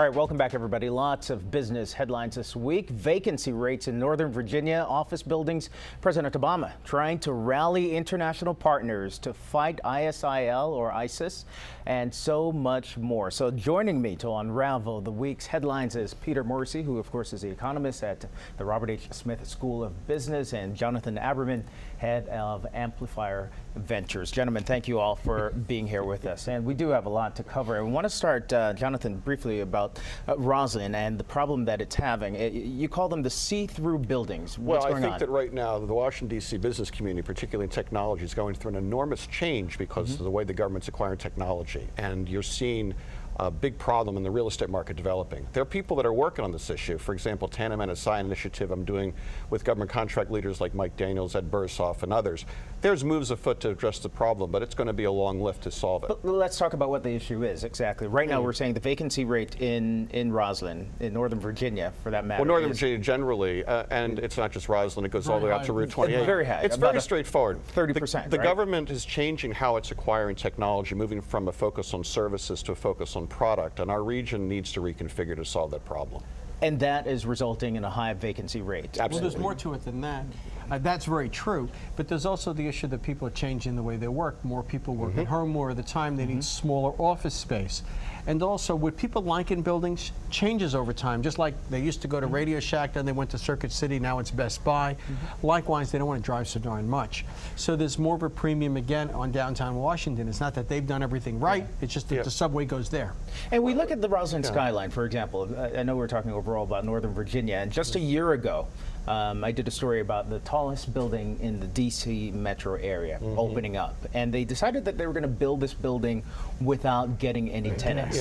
All right, welcome back, everybody. Lots of business headlines this week. Vacancy rates in Northern Virginia office buildings. President Obama trying to rally international partners to fight ISIL or ISIS, and so much more. So joining me to unravel the week's headlines is Peter Morici, who of course is the economist at the Robert H. Smith School of Business, and Jonathan Aberman, head of Amplifier Ventures. Gentlemen, thank you all for being here with us. And we do have a lot to cover. And we want to start, Jonathan, briefly about Roslyn and the problem that it's having. You call them the see-through buildings. What's going on? Well, I think that right now the Washington, D.C. business community, particularly in technology, is going through an enormous change because of the way the government's acquiring technology. And you're seeing a big problem in the real estate market developing. There are people that are working on this issue. For example, Tandem and a Sign initiative I'm doing with government contract leaders like Mike Daniels, Ed Bursoff, and others. There's moves afoot to address the problem, but it's going to be a long lift to solve it. But let's talk about what the issue is exactly. Right now, we're saying the vacancy rate in Roslyn, in Northern Virginia, for that matter. Well, Northern Virginia generally, and it's not just Roslyn, it goes all the way out to Route 28. It's very high. It's very straightforward. 30%, The right? government is changing how it's acquiring technology, moving from a focus on services to a focus on product, and our region needs to reconfigure to solve that problem. And that is resulting in a high vacancy rate. Absolutely. Well, there's more to it than that. That's very true. But there's also the issue that people are changing the way they work. More people work at home more of the time. They need smaller office space. And also, what people like in buildings changes over time. Just like they used to go to Radio Shack, then they went to Circuit City, now it's Best Buy. Likewise, they don't want to drive so darn much. So there's more of a premium again on downtown Washington. It's not that they've done everything right, it's just that the subway goes there. And we look at the Roslyn skyline, for example. I know we're talking overall about Northern Virginia, and just a year ago, I did a story about the tallest building in the D.C. metro area opening up. And they decided that they were going to build this building without getting any tenants.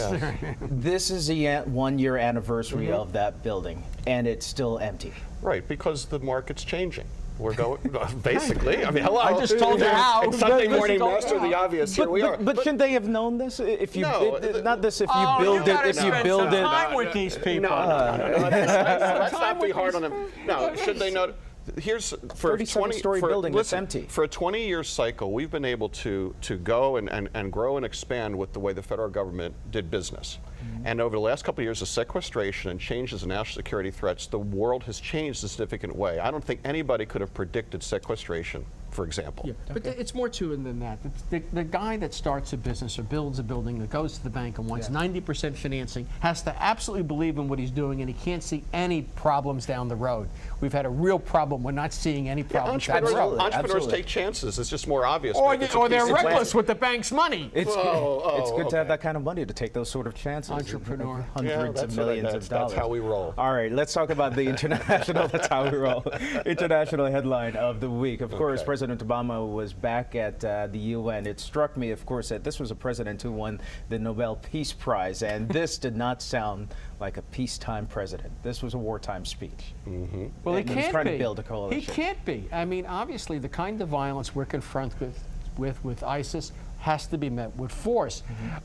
This is the 1-year anniversary of that building, and it's still empty. Right, because the market's changing. We're going, basically, I mean, hello. I just told you how. It's Sunday morning, master the obvious, here we are. But shouldn't they have known this? If you not this, if you Oh, build you it, if you build it. time with these people. No, let's not be hard on them. No, should they know? Here's for a 37-story building that's empty. For a 20-year cycle, we've been able to go and grow and expand with the way the federal government did business. And over the last couple of years of sequestration and changes in national security threats, the world has changed in a significant way. I don't think anybody could have predicted sequestration, for example. Yeah, but it's more to it than that. The guy that starts a business or builds a building that goes to the bank and wants 90% financing has to absolutely believe in what he's doing, and he can't see any problems down the road. We've had a real problem. We're not seeing any problems down the road. Entrepreneurs take chances. It's just more obvious. Or they're reckless with the bank's money. It's good to have that kind of money to take those sort of chances. Entrepreneur. Hundreds of millions of dollars. That's how we roll. All right, let's talk about the international, that's how we roll, international headline of the week. Of course, President Obama was back at the UN. It struck me, of course, that this was a president who won the Nobel Peace Prize, and this did not sound like a peacetime president. This was a wartime speech. Well, and he was can't trying be. to build a coalition. He can't be. I mean, obviously, the kind of violence we're confronted with ISIS has to be met with force.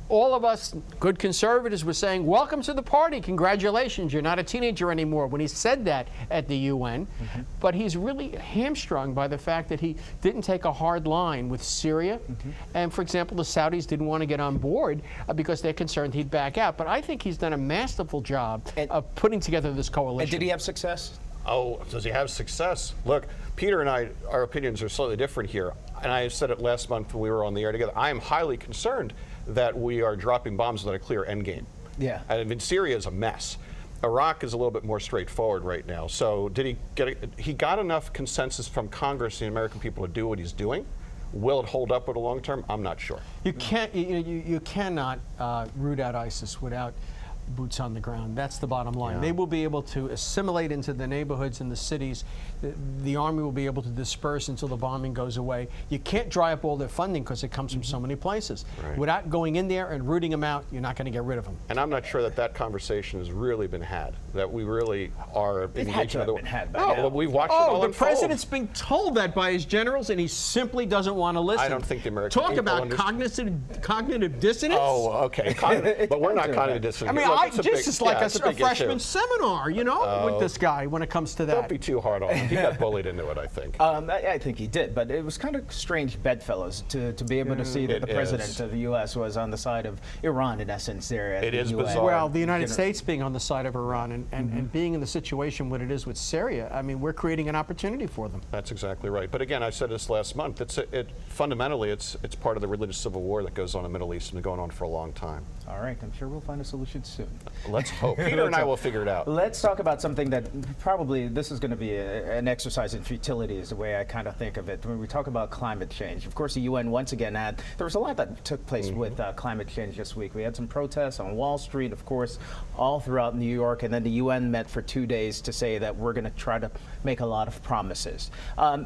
All of us good conservatives were saying, welcome to the party, congratulations, you're not a teenager anymore, when he said that at the UN. But he's really hamstrung by the fact that he didn't take a hard line with Syria. And for example, the Saudis didn't want to get on board because they're concerned he'd back out. But I think he's done a masterful job of putting together this coalition. And did he have success? Oh, does he have success? Look, Peter and I, our opinions are slightly different here. And I said it last month when we were on the air together. I am highly concerned that we are dropping bombs without a clear end game. Yeah. I mean, Syria is a mess. Iraq is a little bit more straightforward right now. So did he get he got enough consensus from Congress and the American people to do what he's doing? Will it hold up for the long term? I'm not sure. You can't. You cannot root out ISIS without boots on the ground. That's the bottom line. They will be able to assimilate into the neighborhoods and the cities. The army will be able to disperse until the bombing goes away. You can't dry up all their funding because it comes from so many places. Without going in there and rooting them out, you're not going to get rid of them. And I'm not sure that conversation has really been had, that we really are It had to have been had by now. well, we've watched it all the unfold. president's being told that by his generals, and he simply doesn't want to listen. I don't think the American Talk people about cognitive dissonance. Oh, okay. But we're not cognitive dissonance. I mean, This is like a big freshman issue. seminar, you know, with this guy when it comes to that. Don't be too hard on him. He got bullied into it, I think. I think he did, but it was kind of strange bedfellows to be able to see that the president of the U.S. was on the side of Iran, in essence, there. It is bizarre. Well, the United States being on the side of Iran and being in the situation what it is with Syria, I mean, we're creating an opportunity for them. That's exactly right. But again, I said this last month. Fundamentally, it's part of the religious civil war that goes on in the Middle East and been going on for a long time. All right, I'm sure we'll find a solution soon. Let's hope. Peter and I will figure it out. Let's talk about something that probably this is going to be an exercise in futility, is the way I kind of think of it. When we talk about climate change, of course, the UN once again there was a lot that took place with climate change this week. We had some protests on Wall Street, of course, all throughout New York, and then the UN met for 2 days to say that we're going to try to make a lot of promises.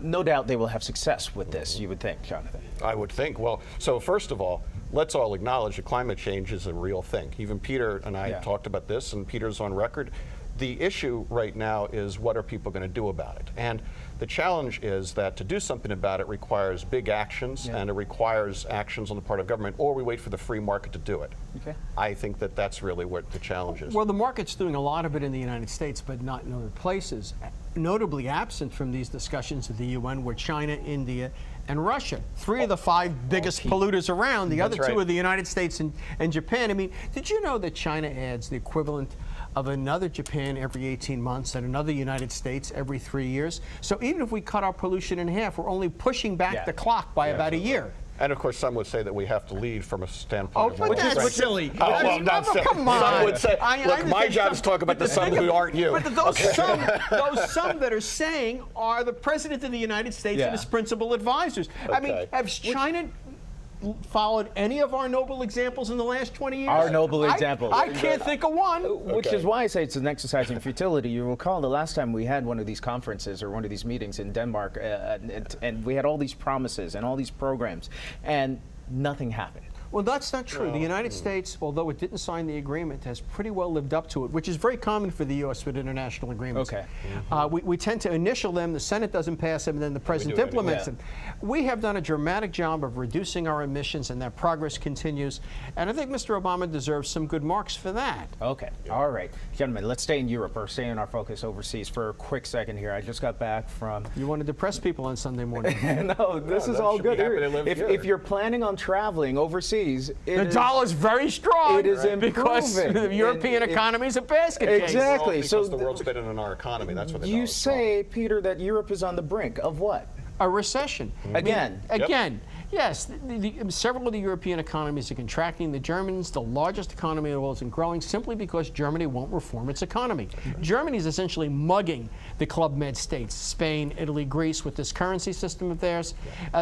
No doubt they will have success with this, you would think, Jonathan. I would think. Well, so first of all, let's all acknowledge that climate change is a real thing. Even Peter and I talked about this, and Peter's on record. The issue right now is, what are people going to do about it? And the challenge is that to do something about it requires big actions, and it requires actions on the part of government, or we wait for the free market to do it. Okay. I think that that's really what the challenge is. Well, the market's doing a lot of it in the United States, but not in other places. Notably absent from these discussions at the UN were China, India, and Russia. 3 of the 5 biggest polluters around. The other 2 are the United States and Japan. I mean, did you know that China adds the equivalent of another Japan every 18 months and another United States every 3 years? So even if we cut our pollution in half, we're only pushing back the clock by about a year. And of course, some would say that we have to lead from a standpoint of but that's silly. Well, not silly. Come on. Some would say, look, my job is to talk about the some who aren't you. But those some that are saying are the President of the United States and his principal advisors. I mean, has China followed any of our noble examples in the last 20 years? Our noble examples. I can't think of one. Which is why I say it's an exercise in futility. You recall the last time we had one of these conferences or one of these meetings in Denmark, and we had all these promises and all these programs, and nothing happened. Well, that's not true. The United States, although it didn't sign the agreement, has pretty well lived up to it, which is very common for the U.S. with international agreements. Okay. We tend to initial them, the Senate doesn't pass them, and then the President implements them. We have done a dramatic job of reducing our emissions, and that progress continues. And I think Mr. Obama deserves some good marks for that. Okay. All right. Gentlemen, let's stay in Europe, or stay in our focus overseas for a quick second here. I just got back from... You want to depress people on Sunday morning. No, this is all good. If you're planning on traveling overseas, the dollar's very strong. It is because the European economy is a basket case. Exactly. Because so the world's betting on our economy. That's what you say, Peter, that Europe is on the brink of what? A recession. Again. Again. Yes, several of the European economies are contracting. The Germans, the largest economy in the world, isn't growing simply because Germany won't reform its economy. Germany is essentially mugging the Club Med states, Spain, Italy, Greece, with this currency system of theirs.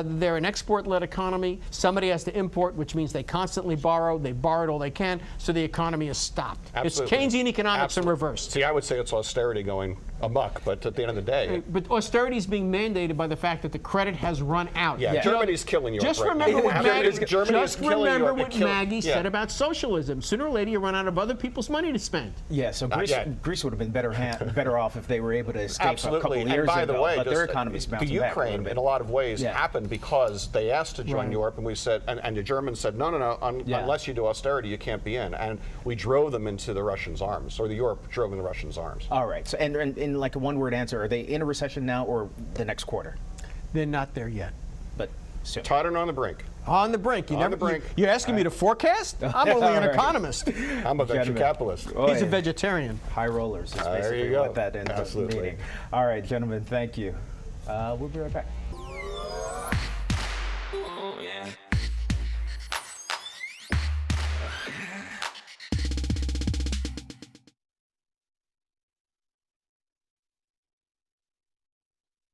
They're an export-led economy. Somebody has to import, which means they constantly borrow. They borrowed all they can, so the economy is stopped. Absolutely. It's Keynesian economics in reverse. See, I would say it's austerity going amok, but at the end of the day... But austerity is being mandated by the fact that the credit has run out. Yeah, Germany's killing Europe. Just remember what Maggie, Maggie said about socialism. Sooner or later, you run out of other people's money to spend. Yeah, so Greece would have been better off if they were able to escape a couple of years and by the ago. way, but their economy's bouncing the back. Ukraine, in a lot of ways, happened because they asked to join Europe, and we said, and the Germans said, no, unless you do austerity, you can't be in. And we drove them into the Russians' arms, or the Europe drove in the Russians' arms. All right. So, and in like a one-word answer, are they in a recession now or the next quarter? They're not there yet. But soon. Tottering on the brink. On the brink. You're asking me to forecast? I'm only an economist. I'm a venture capitalist. He's a vegetarian. High rollers is basically what that ends up meaning. All right, gentlemen, thank you. We'll be right back.